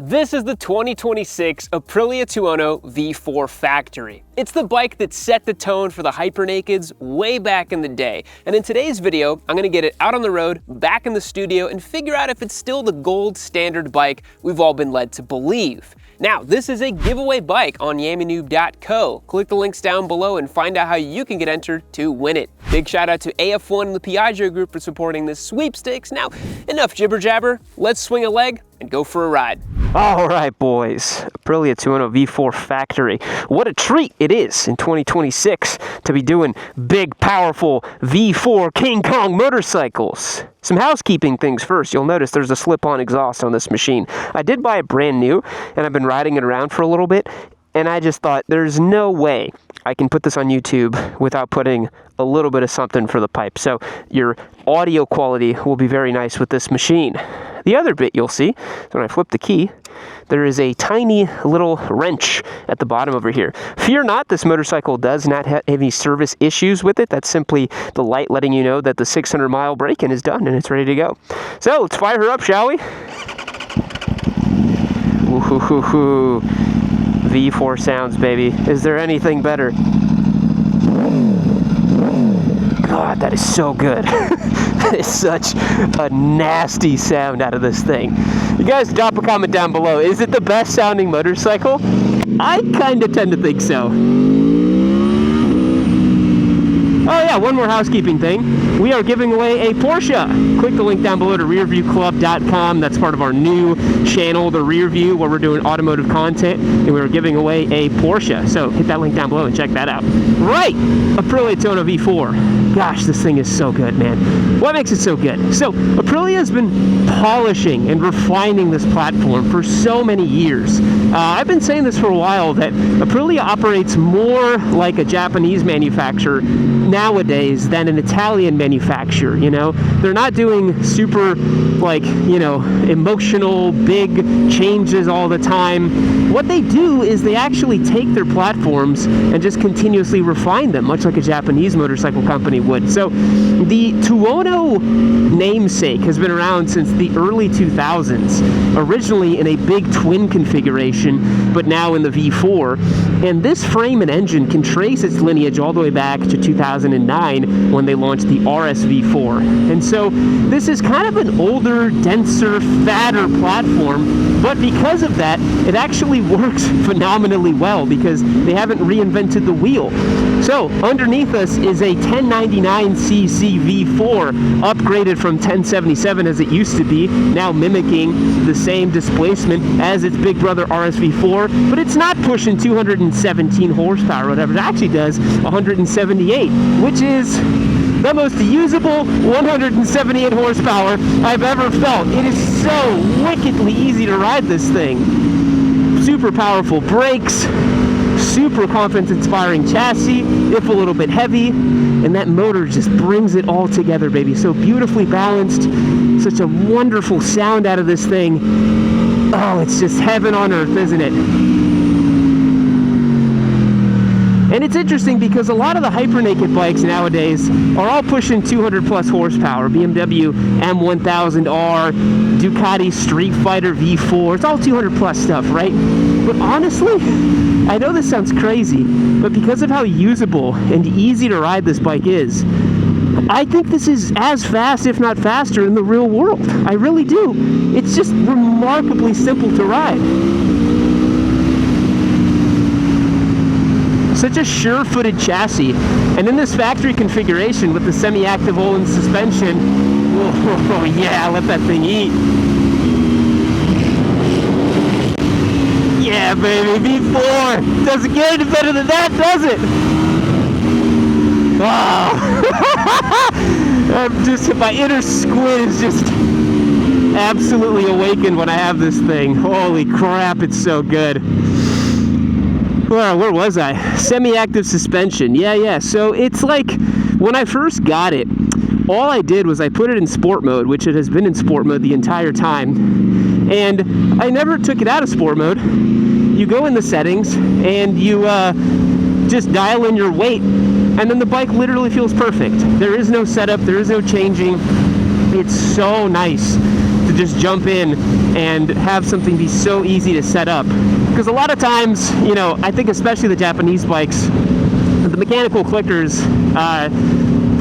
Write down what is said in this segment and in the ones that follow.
This is the 2026 Aprilia Tuono V4 Factory. It's the bike that set the tone for the Hypernakeds way back in the day. And in today's video, I'm gonna get it out on the road, back in the studio, and figure out if it's still the gold standard bike we've all been led to believe. Now, this is a giveaway bike on yammynoob.co. Click the links down below and find out how you can get entered to win it. Big shout out to AF1 and the Piaggio group for supporting this sweepstakes. Now, enough jibber jabber, let's swing a leg and go for a ride. All right, boys, Aprilia Tuono V4 Factory. What a treat it is in 2026 to be doing big, powerful V4 King Kong motorcycles. Some housekeeping things first. You'll notice there's a slip-on exhaust on this machine. I did buy it brand new, and I've been riding it around for a little bit, and I just thought there's no way I can put this on YouTube without putting a little bit of something for the pipe. So your audio quality will be very nice with this machine. The other bit you'll see, when I flip the key, there is a tiny little wrench at the bottom over here. Fear not, this motorcycle does not have any service issues with it. That's simply the light letting you know that the 600-mile break-in is done and it's ready to go. So let's fire her up, shall we? Ooh, V4 sounds, baby. Is there anything better? God, that is so good. That is such a nasty sound out of this thing. You guys drop a comment down below. Is it the best sounding motorcycle? I kind of tend to think so. Oh yeah, one more housekeeping thing. We are giving away a Porsche. Click the link down below to rearviewclub.com. That's part of our new channel, The Rear View, where we're doing automotive content, and we're giving away a Porsche. So hit that link down below and check that out. Right, Aprilia Tuono V4. Gosh, this thing is so good, man. What makes it so good? So Aprilia has been polishing and refining this platform for so many years. I've been saying this for a while, that Aprilia operates more like a Japanese manufacturer nowadays than an Italian manufacturer. You know, they're not doing super, like, you know, emotional big changes all the time. What they do is they actually take their platforms and just continuously refine them, much like a Japanese motorcycle company would. So the Tuono namesake has been around since the early 2000s, originally in a big twin configuration, but now in the V4. And this frame and engine can trace its lineage all the way back to 2009 when they launched the RSV4. And so this is kind of an older, denser, fatter platform, but because of that, it actually works phenomenally well because they haven't reinvented the wheel. So underneath us is a 1099cc V4, upgraded from 1077 as it used to be, now mimicking the same displacement as its big brother RSV4, but it's not pushing 217 horsepower or whatever. It actually does 178, which is the most usable 178 horsepower I've ever felt. It is so wickedly easy to ride this thing. Super powerful brakes, super confidence-inspiring chassis, if a little bit heavy, and that motor just brings it all together, baby. So beautifully balanced, such a wonderful sound out of this thing. Oh, it's just heaven on earth, isn't it? And it's interesting because a lot of the Hypernaked bikes nowadays are all pushing 200 plus horsepower. BMW M1000R, Ducati Street Fighter V4, it's all 200 plus stuff, right? But honestly, I know this sounds crazy, but because of how usable and easy to ride this bike is, I think this is as fast, if not faster, in the real world. I really do. It's just remarkably simple to ride. Such a sure-footed chassis, and in this factory configuration with the semi-active Olin suspension, oh yeah, let that thing eat. Yeah, baby, V4 doesn't get any better than that, does it? Wow. I'm just, my inner squid is just absolutely awakened when I have this thing. Holy crap, it's so good. Well, where was I? Semi-active suspension. Yeah. So it's like, when I first got it, all I did was I put it in sport mode, which it has been in sport mode the entire time. And I never took it out of sport mode. You go in the settings and you just dial in your weight, and then the bike literally feels perfect. There is no setup, there is no changing. It's so nice to just jump in and have something be so easy to set up. Because a lot of times, you know, I think especially the Japanese bikes, the mechanical clickers,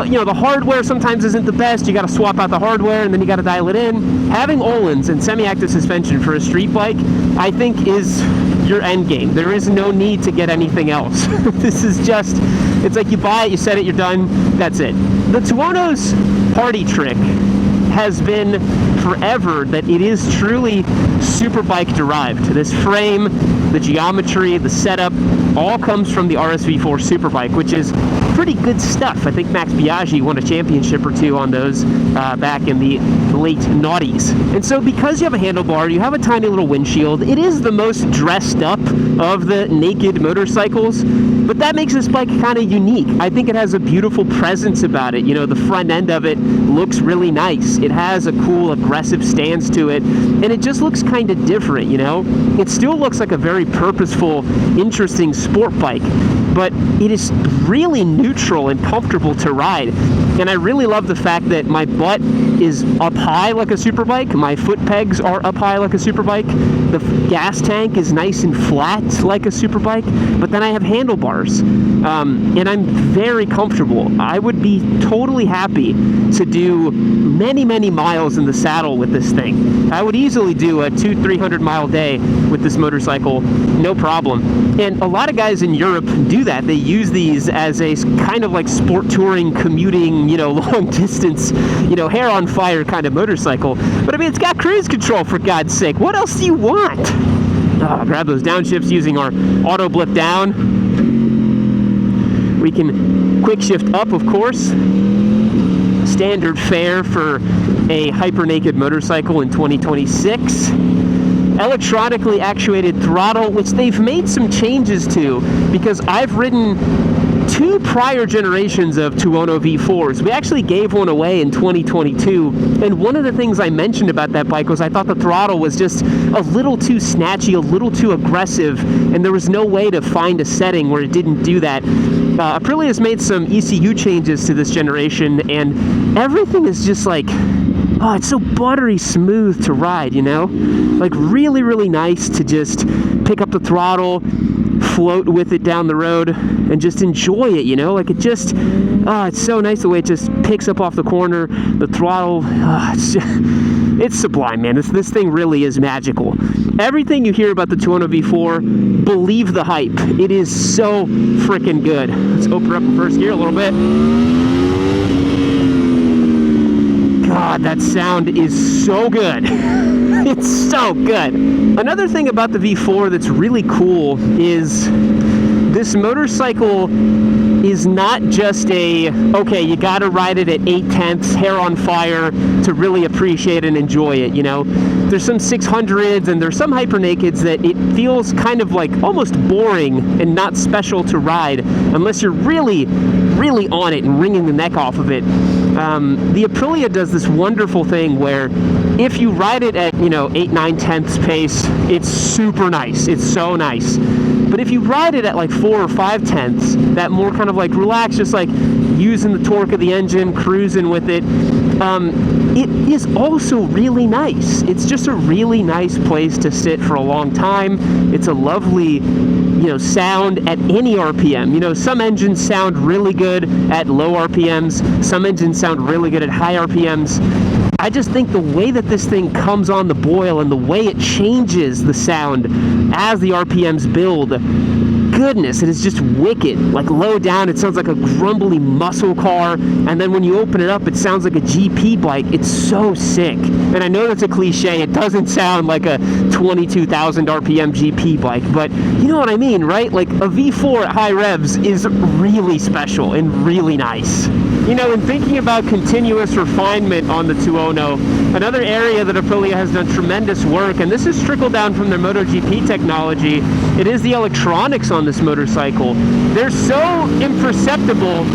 you know, the hardware sometimes isn't the best. You got to swap out the hardware and then you got to dial it in. Having Öhlins and semi-active suspension for a street bike, I think, is your end game. There is no need to get anything else. This is just, it's like you buy it, you set it, you're done, that's it. The Tuono's party trick has been forever that it is truly superbike derived. This frame, the geometry, the setup, all comes from the RSV4 Superbike, which is pretty good stuff. I think Max Biaggi won a championship or two on those back in the late noughties. And so because you have a handlebar, you have a tiny little windshield, it is the most dressed up of the naked motorcycles, but that makes this bike kind of unique. I think it has a beautiful presence about it. You know, the front end of it looks really nice. It has a cool, aggressive stance to it, and it just looks kind of different, you know? It still looks like a very purposeful, interesting sport bike, but it is really neutral and comfortable to ride. And I really love the fact that my butt is up high like a superbike, my foot pegs are up high like a superbike, the gas tank is nice and flat like a superbike, but then I have handlebars, and I'm very comfortable. I would be totally happy to do many, many miles in the saddle with this thing. I would easily do a 200-300 mile day with this motorcycle, no problem. And a lot of guys in Europe do that. They use these as a kind of like sport touring, commuting, you know, long distance, you know, hair on fire kind of motorcycle. But I mean, it's got cruise control, for God's sake. What else do you want? Grab those downshifts using our auto blip down. We can quick shift up, of course. Standard fare for a hyper-naked motorcycle in 2026. Electronically actuated throttle, which they've made some changes to, because I've ridden two prior generations of Tuono V4s. We actually gave one away in 2022, and one of the things I mentioned about that bike was I thought the throttle was just a little too snatchy, a little too aggressive, and there was no way to find a setting where it didn't do that. Aprilia has made some ECU changes to this generation, and everything is just like, oh, it's so buttery smooth to ride, you know? Like really, really nice to just pick up the throttle, float with it down the road, and just enjoy it, you know? Like it just, oh, it's so nice the way it just picks up off the corner, the throttle, it's sublime, man. This thing really is magical. Everything you hear about the Tuono V4, believe the hype. It is so freaking good. Let's open up the first gear a little bit. God, that sound is so good. It's so good. Another thing about the V4 that's really cool is this motorcycle is not just a, okay, you gotta ride it at 8/10, hair on fire to really appreciate and enjoy it, you know? There's some 600s and there's some Hypernakeds that it feels kind of like almost boring and not special to ride unless you're really, really on it and wringing the neck off of it. The Aprilia does this wonderful thing where if you ride it at, you know, 8/9/10 pace, it's super nice. It's so nice. But if you ride it at like 4 or 5/10, that more kind of like relaxed, just like using the torque of the engine, cruising with it, it is also really nice. It's just a really nice place to sit for a long time. It's a lovely, you know, sound at any RPM. You know, some engines sound really good at low RPMs. Some engines sound really good at high RPMs. I just think the way that this thing comes on the boil and the way it changes the sound as the RPMs build, goodness, it is just wicked. Like low down, it sounds like a grumbly muscle car, and then when you open it up, it sounds like a GP bike. It's so sick. And I know that's a cliche. It doesn't sound like a 22,000 RPM GP bike, but you know what I mean, right? Like a V4 at high revs is really special and really nice. You know, in thinking about continuous refinement on the Tuono, another area that Aprilia has done tremendous work, and this is trickled down from their MotoGP technology, it is the electronics on this motorcycle. They're so imperceptible,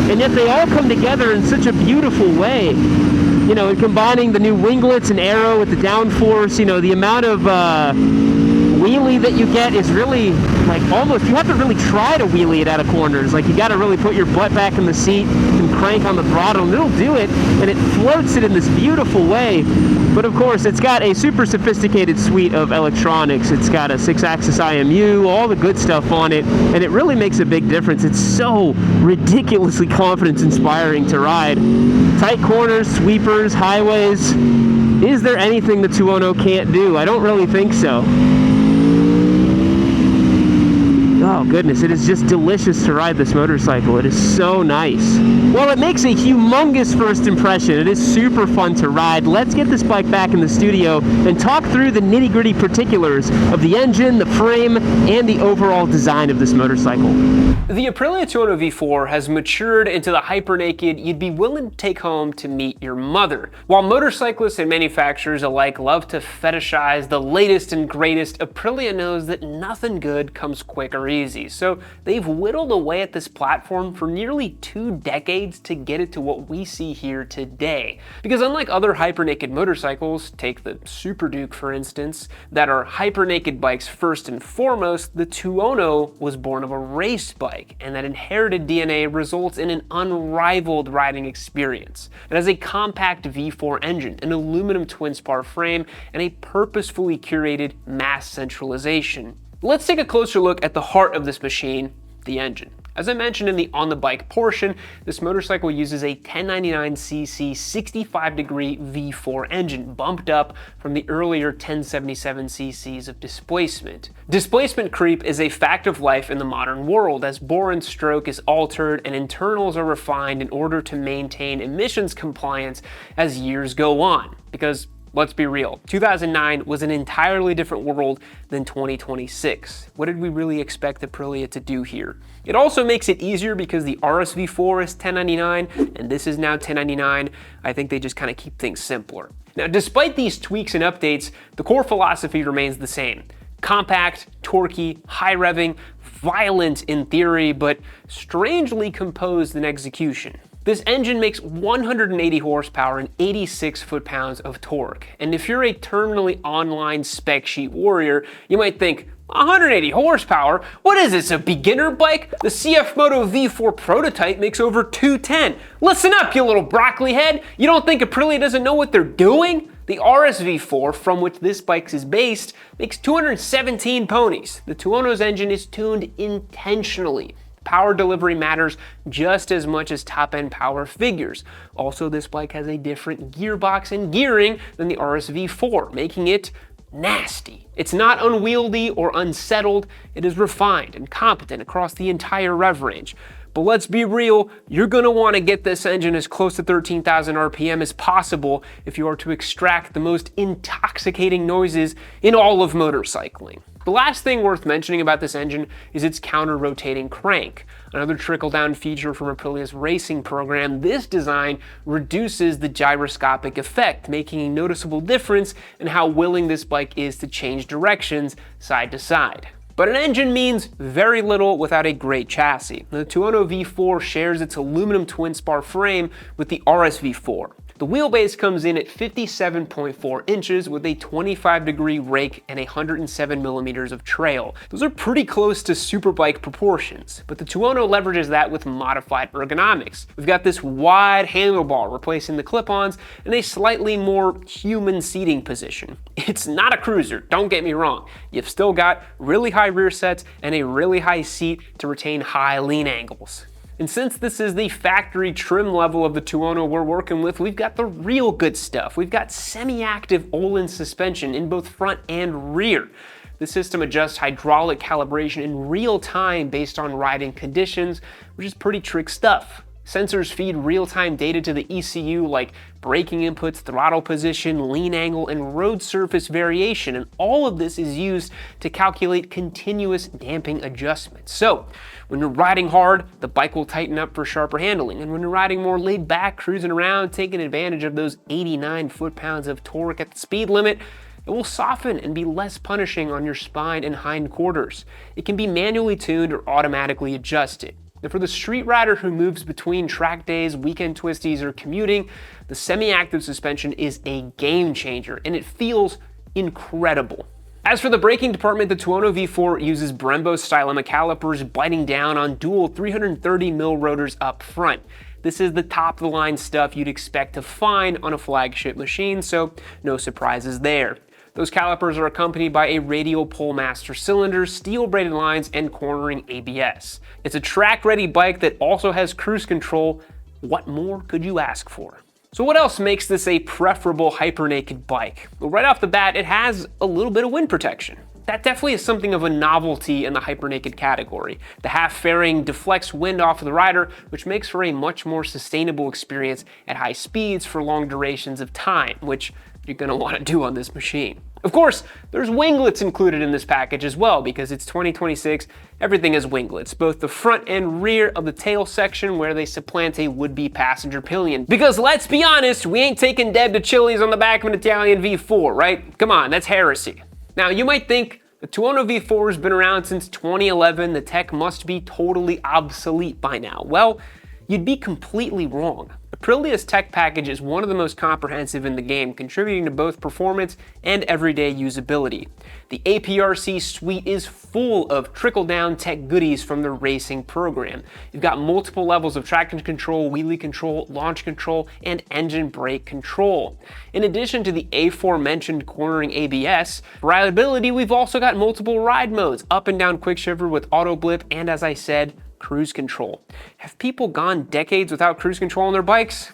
and yet they all come together in such a beautiful way. You know, in combining the new winglets and aero with the downforce, you know, the amount of wheelie that you get is really like almost, you have to really try to wheelie it out of corners. Like you got to really put your butt back in the seat and crank on the throttle, and it'll do it, and it floats it in this beautiful way. But of course, it's got a super sophisticated suite of electronics. It's got a 6-axis IMU, all the good stuff on it, and it really makes a big difference. It's so ridiculously confidence-inspiring to ride. Tight corners, sweepers, highways. Is there anything the Tuono can't do? I don't really think so. Oh goodness, it is just delicious to ride this motorcycle. It is so nice. Well, it makes a humongous first impression. It is super fun to ride. Let's get this bike back in the studio and talk through the nitty-gritty particulars of the engine, the frame, and the overall design of this motorcycle. The Aprilia Tuono V4 has matured into the hyper-naked you'd be willing to take home to meet your mother. While motorcyclists and manufacturers alike love to fetishize the latest and greatest, Aprilia knows that nothing good comes quick or easy. So they've whittled away at this platform for nearly 2 decades to get it to what we see here today. Because unlike other hyper-naked motorcycles, take the Super Duke for instance, that are hyper-naked bikes first and foremost, the Tuono was born of a race bike, and that inherited DNA results in an unrivaled riding experience. It has a compact V4 engine, an aluminum twin spar frame, and a purposefully curated mass centralization. Let's take a closer look at the heart of this machine, the engine. As I mentioned in the on the bike portion, this motorcycle uses a 1099cc 65-degree V4 engine, bumped up from the earlier 1077cc's of displacement. Displacement creep is a fact of life in the modern world, as bore and stroke is altered and internals are refined in order to maintain emissions compliance as years go on. Because let's be real, 2009 was an entirely different world than 2026. What did we really expect Aprilia to do here? It also makes it easier because the RSV4 is 1099 and this is now 1099. I think they just kind of keep things simpler. Now, despite these tweaks and updates, the core philosophy remains the same. Compact, torquey, high revving, violent in theory, but strangely composed in execution. This engine makes 180 horsepower and 86 foot-pounds of torque. And if you're a terminally online spec sheet warrior, you might think, 180 horsepower? What is this, a beginner bike? The CF Moto V4 prototype makes over 210. Listen up, you little broccoli head. You don't think Aprilia doesn't know what they're doing? The RSV4, from which this bike is based, makes 217 ponies. The Tuono's engine is tuned intentionally. Power delivery matters just as much as top-end power figures. Also, this bike has a different gearbox and gearing than the RSV4, making it nasty. It's not unwieldy or unsettled, it is refined and competent across the entire rev range. But let's be real, you're gonna wanna get this engine as close to 13,000 RPM as possible if you are to extract the most intoxicating noises in all of motorcycling. The last thing worth mentioning about this engine is its counter-rotating crank. Another trickle-down feature from Aprilia's racing program, this design reduces the gyroscopic effect, making a noticeable difference in how willing this bike is to change directions side to side. But an engine means very little without a great chassis. The Tuono V4 shares its aluminum twin spar frame with the RSV4. The wheelbase comes in at 57.4 inches with a 25-degree rake and 107 millimeters of trail. Those are pretty close to superbike proportions, but the Tuono leverages that with modified ergonomics. We've got this wide handlebar replacing the clip-ons and a slightly more human seating position. It's not a cruiser, don't get me wrong. You've still got really high rear sets and a really high seat to retain high lean angles. And since this is the factory trim level of the Tuono we're working with, we've got the real good stuff. We've got semi-active Olin suspension in both front and rear. The system adjusts hydraulic calibration in real time based on riding conditions, which is pretty trick stuff. Sensors feed real-time data to the ECU like braking inputs, throttle position, lean angle, and road surface variation, and all of this is used to calculate continuous damping adjustments. So, when you're riding hard, the bike will tighten up for sharper handling, and when you're riding more laid back, cruising around, taking advantage of those 89 foot-pounds of torque at the speed limit, it will soften and be less punishing on your spine and hindquarters. It can be manually tuned or automatically adjusted. And for the street rider who moves between track days, weekend twisties, or commuting, the semi-active suspension is a game changer, and it feels incredible. As for the braking department, the Tuono V4 uses Brembo style EMA calipers, biting down on dual 330mm rotors up front. This is the top of the line stuff you'd expect to find on a flagship machine, so no surprises there. Those calipers are accompanied by a radial pole master cylinder, steel braided lines, and cornering ABS. It's a track-ready bike that also has cruise control. What more could you ask for? So what else makes this a preferable Hypernaked bike? Well, right off the bat, it has a little bit of wind protection. That definitely is something of a novelty in the Hypernaked category. The half fairing deflects wind off of the rider, which makes for a much more sustainable experience at high speeds for long durations of time, which you're gonna wanna do on this machine. Of course, there's winglets included in this package as well, because it's 2026, everything is winglets, both the front and rear of the tail section where they supplant a would-be passenger pillion. Because let's be honest, we ain't taking Deb to Chili's on the back of an Italian V4, right? Come on, that's heresy. Now, you might think the Tuono V4 has been around since 2011, the tech must be totally obsolete by now. Well, you'd be completely wrong. Aprilia's tech package is one of the most comprehensive in the game, contributing to both performance and everyday usability. The APRC suite is full of trickle-down tech goodies from the racing program. You've got multiple levels of traction control, wheelie control, launch control, and engine brake control. In addition to the aforementioned cornering ABS, for reliability, we've also got multiple ride modes, up and down quick shiver with auto blip, and as I said, cruise control. Have people gone decades without cruise control on their bikes?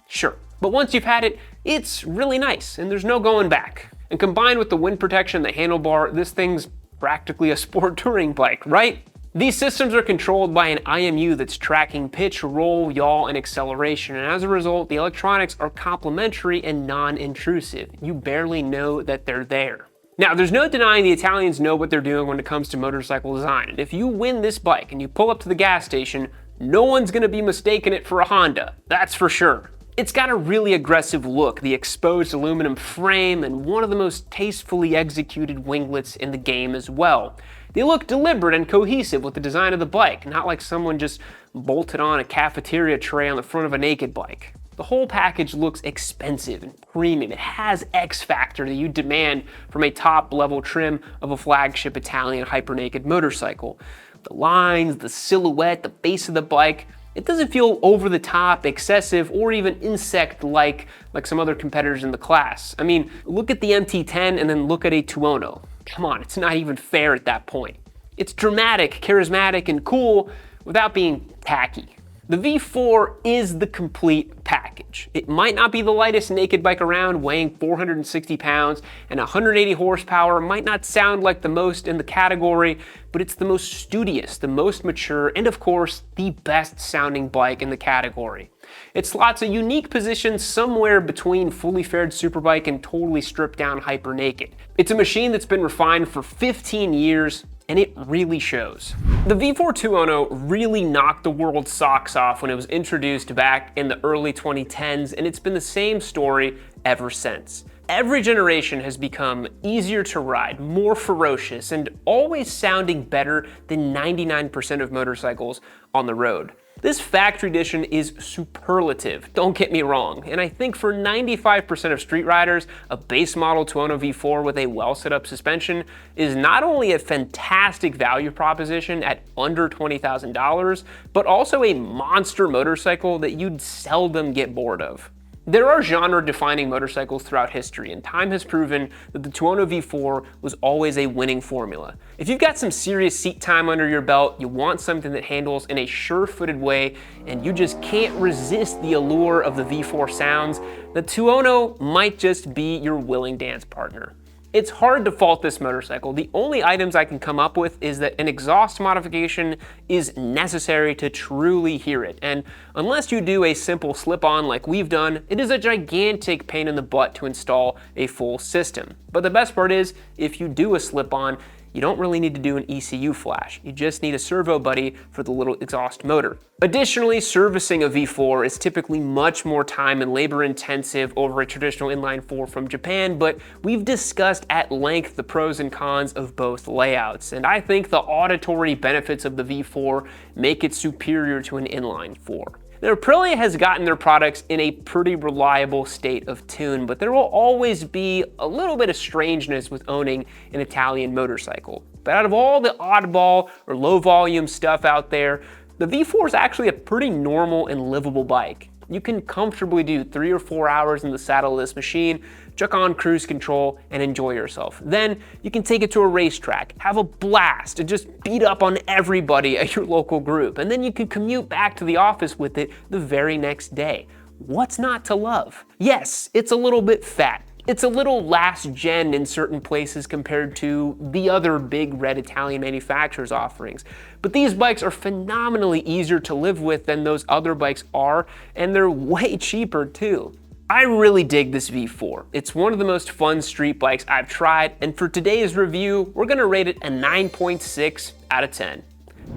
Sure. But once you've had it, it's really nice and there's no going back. And combined with the wind protection, the handlebar, this thing's practically a sport touring bike, right? These systems are controlled by an IMU that's tracking pitch, roll, yaw, and acceleration, and as a result, the electronics are complementary and non-intrusive. You barely know that they're there. Now, there's no denying the Italians know what they're doing when it comes to motorcycle design, and if you win this bike and you pull up to the gas station, no one's gonna be mistaking it for a Honda, that's for sure. It's got a really aggressive look, the exposed aluminum frame, and one of the most tastefully executed winglets in the game as well. They look deliberate and cohesive with the design of the bike, not like someone just bolted on a cafeteria tray on the front of a naked bike. The whole package looks expensive and premium. It has X factor that you demand from a top level trim of a flagship Italian Hypernaked motorcycle. The lines, the silhouette, the base of the bike, it doesn't feel over the top, excessive, or even insect-like like some other competitors in the class. I mean, look at the MT10 and then look at a Tuono. Come on, it's not even fair at that point. It's dramatic, charismatic, and cool without being tacky. The V4 is the complete package. It might not be the lightest naked bike around, weighing 460 pounds and 180 horsepower, might not sound like the most in the category, but it's the most studious, the most mature, and of course, the best sounding bike in the category. It slots a unique position somewhere between fully fared superbike and totally stripped down Hypernaked. It's a machine that's been refined for 15 years, and it really shows. The V4 Tuono really knocked the world's socks off when it was introduced back in the early 2010s, and it's been the same story ever since. Every generation has become easier to ride, more ferocious, and always sounding better than 99% of motorcycles on the road. This factory edition is superlative, don't get me wrong, and I think for 95% of street riders, a base model Tuono V4 with a well set up suspension is not only a fantastic value proposition at under $20,000, but also a monster motorcycle that you'd seldom get bored of. There are genre-defining motorcycles throughout history, and time has proven that the Tuono V4 was always a winning formula. If you've got some serious seat time under your belt, you want something that handles in a sure-footed way, and you just can't resist the allure of the V4 sounds, the Tuono might just be your willing dance partner. It's hard to fault this motorcycle. The only items I can come up with is that an exhaust modification is necessary to truly hear it. And unless you do a simple slip-on like we've done, it is a gigantic pain in the butt to install a full system. But the best part is, if you do a slip-on, you don't really need to do an ECU flash. You just need a servo buddy for the little exhaust motor. Additionally, servicing a V4 is typically much more time and labor intensive over a traditional inline 4 from Japan, but we've discussed at length the pros and cons of both layouts, and I think the auditory benefits of the V4 make it superior to an inline 4. Now, Aprilia has gotten their products in a pretty reliable state of tune, but there will always be a little bit of strangeness with owning an Italian motorcycle. But out of all the oddball or low volume stuff out there, the V4 is actually a pretty normal and livable bike. You can comfortably do 3 or 4 hours in the saddle of this machine, chuck on cruise control, and enjoy yourself. Then you can take it to a racetrack, have a blast, and just beat up on everybody at your local group. And then you can commute back to the office with it the very next day. What's not to love? Yes, it's a little bit fat. It's a little last gen in certain places compared to the other big red Italian manufacturers' offerings. But these bikes are phenomenally easier to live with than those other bikes are, and they're way cheaper too. I really dig this V4. It's one of the most fun street bikes I've tried, and for today's review, we're gonna rate it a 9.6 out of 10.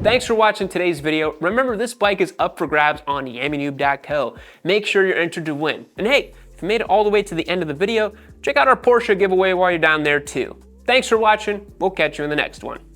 Thanks for watching today's video. Remember, this bike is up for grabs on yammynoob.co. Make sure you're entered to win. And hey, if you made it all the way to the end of the video, check out our Porsche giveaway while you're down there too. Thanks for watching. We'll catch you in the next one.